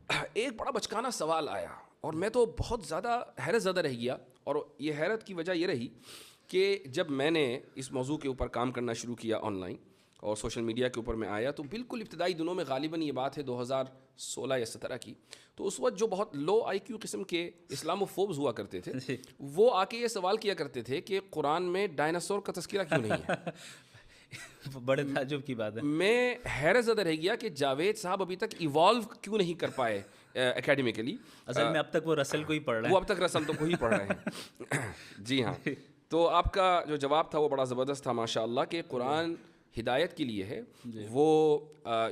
ایک بڑا بچکانا سوال آیا اور میں تو بہت زیادہ حیرت زدہ رہ گیا، اور یہ حیرت کی وجہ یہ رہی کہ جب میں نے اس موضوع کے اوپر کام کرنا شروع کیا آن لائن اور سوشل میڈیا کے اوپر میں آیا، تو بالکل ابتدائی دنوں میں غالباً یہ بات ہے 2016 یا 17 کی، تو اس وقت جو بہت لو آئی کیو قسم کے اسلام فوبز ہوا کرتے تھے وہ آ کے یہ سوال کیا کرتے تھے کہ قرآن میں ڈائناسور کا تذکرہ کیوں نہیں ہے. بڑے تعجب کی بات ہے. میں حیرت زدہ رہ گیا کہ جاوید صاحب ابھی تک ایوالو کیوں نہیں کر پائے اکیڈمیکلی. اصل میں اب تک وہ رسل کو ہی پڑھ رہے ہیں. وہ اب تک رسل تو کو ہی پڑھ رہے ہیں. جی ہاں. تو آپ کا جو جواب تھا وہ بڑا زبردست تھا ماشاء اللہ، کہ قرآن ہدایت کے لیے ہے، وہ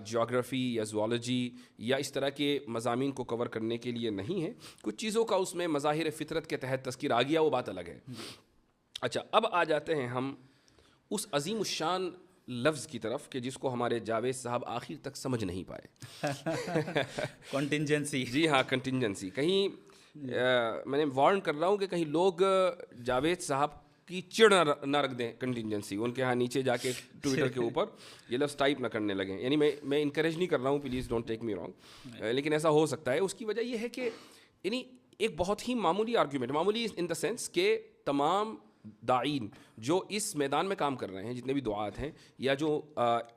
جیوگرافی یا زوالوجی یا اس طرح کے مضامین کو کور کرنے کے لیے نہیں ہے. کچھ چیزوں کا اس میں مظاہر فطرت کے تحت تذکر آ گیا، وہ بات الگ ہے. اچھا، اب آ جاتے ہیں ہم اس عظیم الشان لفظ کی طرف کہ جس کو ہمارے جاوید صاحب آخر تک سمجھ نہیں پائے. کنٹینجنسی. جی ہاں، کنٹینجنسی. کہیں میں نے وارن کر رہا ہوں کہ کہیں لوگ جاوید صاحب کی چڑ نہ رکھ دیں کنٹینجنسی، ان کے ہاں نیچے جا کے ٹویٹر کے اوپر یہ لفظ ٹائپ نہ کرنے لگیں. یعنی میں انکریج نہیں کر رہا ہوں، please don't take me wrong, لیکن ایسا ہو سکتا ہے. اس کی وجہ یہ ہے کہ یعنی ایک بہت ہی معمولی آرگیومنٹ، معمولی ان دا سینس کہ تمام داعین جو اس میدان میں کام کر رہے ہیں، جتنے بھی دعات ہیں یا جو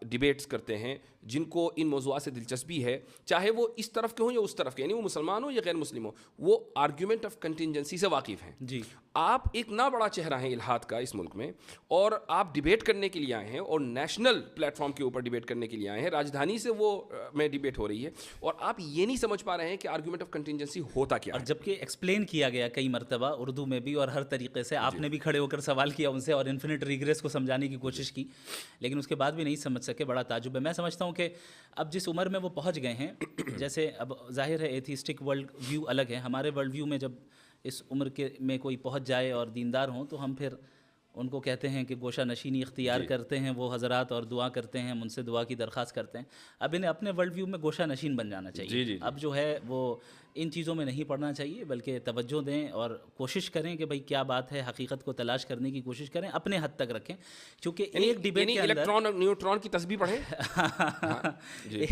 ڈیبیٹس کرتے ہیں، جن کو ان موضوعات سے دلچسپی ہے، چاہے وہ اس طرف کے ہوں یا اس طرف کے، یعنی وہ مسلمان ہوں یا غیر مسلم ہوں، وہ آرگیومنٹ آف کنٹینجنسی سے واقف ہیں. جی. آپ ایک نہ بڑا چہرہ ہیں الہاد کا اس ملک میں، اور آپ ڈیبیٹ کرنے کے لیے آئے ہیں، اور نیشنل پلیٹ فارم کے اوپر ڈیبیٹ کرنے کے لیے آئے ہیں. راجدھانی سے وہ میں ڈیبیٹ ہو رہی ہے، اور آپ یہ نہیں سمجھ پا رہے ہیں کہ آرگیومنٹ آف کنٹینجنسی ہوتا کیا ہے. اور جبکہ ایکسپلین کیا گیا کئی مرتبہ اردو میں بھی اور ہر طریقے سے، آپ نے بھی کھڑے ہو کر سوال کیا ان سے اور انفینٹ ریگریس کو سمجھانے کی کوشش کی، لیکن اس کے بعد بھی نہیں سمجھ سکے. بڑا تعجب ہے. میں سمجھتا ہوں کہ اب جس عمر میں وہ پہنچ گئے ہیں، جیسے اب ظاہر ہے ایتھیسٹک ورلڈ ویو الگ ہے، ہمارے ورلڈ ویو میں جب اس عمر کے میں کوئی پہنچ جائے اور دیندار ہوں تو ہم پھر ان کو کہتے ہیں کہ گوشہ نشینی اختیار کرتے ہیں وہ حضرات، اور دعا کرتے ہیں، ہم ان سے دعا کی درخواست کرتے ہیں. اب انہیں اپنے ورلڈ ویو میں گوشہ نشین بن جانا چاہیے. اب جو ہے وہ ان چیزوں میں نہیں پڑنا چاہیے، بلکہ توجہ دیں اور کوشش کریں کہ بھئی کیا بات ہے، حقیقت کو تلاش کرنے کی کوشش کریں، اپنے حد تک رکھیں. کیونکہ ایک ڈیبیٹ کے اندر الیکٹران اور نیوٹران کی تسبیح پڑھیں.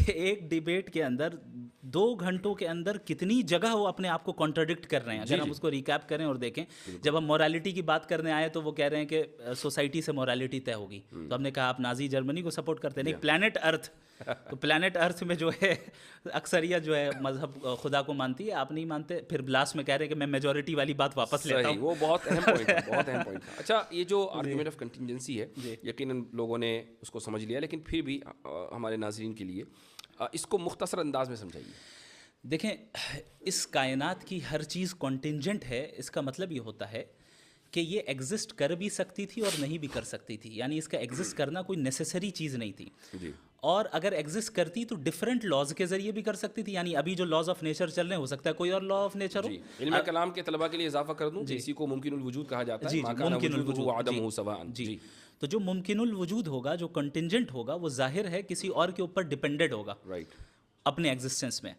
ایک ڈیبیٹ کے اندر 2 گھنٹوں کے اندر کتنی جگہ وہ اپنے آپ کو کانٹرڈکٹ کر رہے ہیں. اگر ہم اس کو ریکیپ کریں اور دیکھیں، جب ہم مورالیٹی کی بات کرنے آئے تو وہ کہہ رہے ہیں کہ سوسائٹی سے مورالیٹی طے ہوگی، تو ہم نے کہا آپ نازی جرمنی کو سپورٹ کرتے ہیں. پلانٹ ارتھ، تو پلانٹ ارتھ میں جو ہے اکثریت جو ہے مذہب خدا کو مانتی ہے، آپ نہیں مانتے. پھر لاسٹ میں کہہ رہے ہیں کہ میں میجورٹی والی بات واپس لیتا ہوں. وہ بہت اہم پوائنٹ ہے، بہت اہم پوائنٹ ہے. اچھا، یہ جو آرگیومنٹ آف کنٹینجنسی ہے، یقیناً لوگوں نے اس کو سمجھ لیا، لیکن پھر بھی ہمارے ناظرین کے لیے اس کو مختصر انداز میں سمجھائیے. دیکھیں، اس کائنات کی ہر چیز کنٹینجنٹ ہے. اس کا مطلب یہ ہوتا ہے کہ یہ ایگزسٹ کر بھی سکتی تھی اور نہیں بھی کر سکتی تھی، یعنی اس کا ایگزسٹ کرنا کوئی نیسیسری چیز نہیں تھی. اور اگر ایگزسٹ کرتی تو ڈفرینٹ لاز کے ذریعے بھی کر سکتی تھی. یعنی ابھی جو لاز آف نیچر چل رہے ہیں، ہو سکتا ہے کوئی اور لا آف نیچر ہو. علم کلام کے طلباء کے لیے اضافہ کر دوں، اسی کو ممکن الوجود کہا جاتا ہے. ممکن الوجود عدم ہو سواء. جی. تو جو ممکن الوجود ہوگا، جو کنٹینجنٹ ہوگا، وہ ظاہر ہے کسی اور کے اوپر ڈپینڈڈ ہوگا اپنے ایگزسٹنس میں.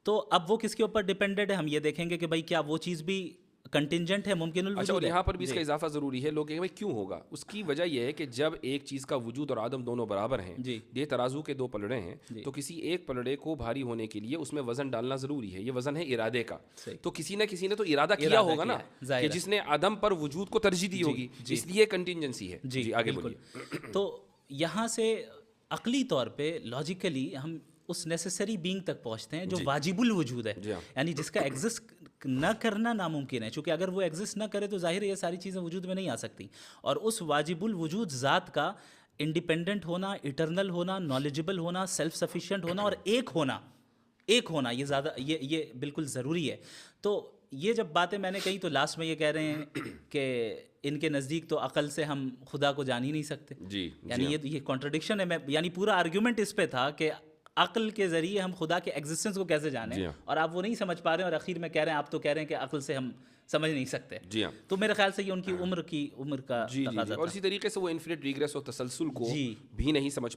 تو اب وہ کس کے اوپر ڈپینڈڈ ہے، ہم یہ دیکھیں گے کہ بھائی کیا وہ چیز بھی کنٹینجنٹ ہے، ممکن الوجود ہے. اور یہاں پر بھی اس کا اضافہ ضروری ہے. لوگ کہیں بھائی کیوں ہوگا؟ اس کی وجہ یہ ہے کہ جب ایک چیز کا وجود اور عدم دونوں برابر ہیں، یہ ترازو کے 2 پلڑے ہیں، تو کسی ایک پلڑے کو بھاری ہونے کے لیے اس میں وزن ڈالنا ضروری ہے. یہ وزن ہے ارادے کا. تو کسی نہ کسی نے تو ارادہ کیا ہوگا نا، کہ جس نے عدم پر وجود کو ترجیح دی ہوگی، اس لیے کنٹینجنسی ہے. جی آگے بولیے. تو یہاں سے عقلی طور پہ لاجیکلی ہم اس نیسیسری بینگ تک پہنچتے ہیں جو واجب الوجود ہے، یعنی جس کا ایگزسٹ نہ کرنا ناممکن ہے. چونکہ اگر وہ ایگزسٹ نہ کرے تو ظاہر ہے یہ ساری چیزیں وجود میں نہیں آ سکتی. اور اس واجب الوجود ذات کا انڈیپینڈنٹ ہونا، ایٹرنل ہونا، نالجبل ہونا، سیلف سفیشینٹ ہونا اور ایک ہونا یہ زیادہ یہ بالکل ضروری ہے. تو یہ جب باتیں میں نے کہی تو لاسٹ میں یہ کہہ رہے ہیں کہ ان کے نزدیک تو عقل سے ہم خدا کو جان ہی نہیں سکتے. یعنی یہ کانٹرڈکشن ہے. یعنی پورا آرگیومنٹ اس پہ تھا کہ عقل کے ذریعے ہم خدا کے ایگزسٹنس کو کیسے جانیں، اور آپ وہ نہیں سمجھ پا رہے ہیں، اور اخیر میں کہہ رہے ہیں آپ تو کہہ رہے ہیں کہ عقل سے ہم سمجھ نہیں سکتے. تو میرے خیال سے یہ ان کی عمر کا تقاضا تھا. اور اسی طریقے سے وہ انفینٹ ریگریس اور تسلسل کو بھی نہیں سمجھ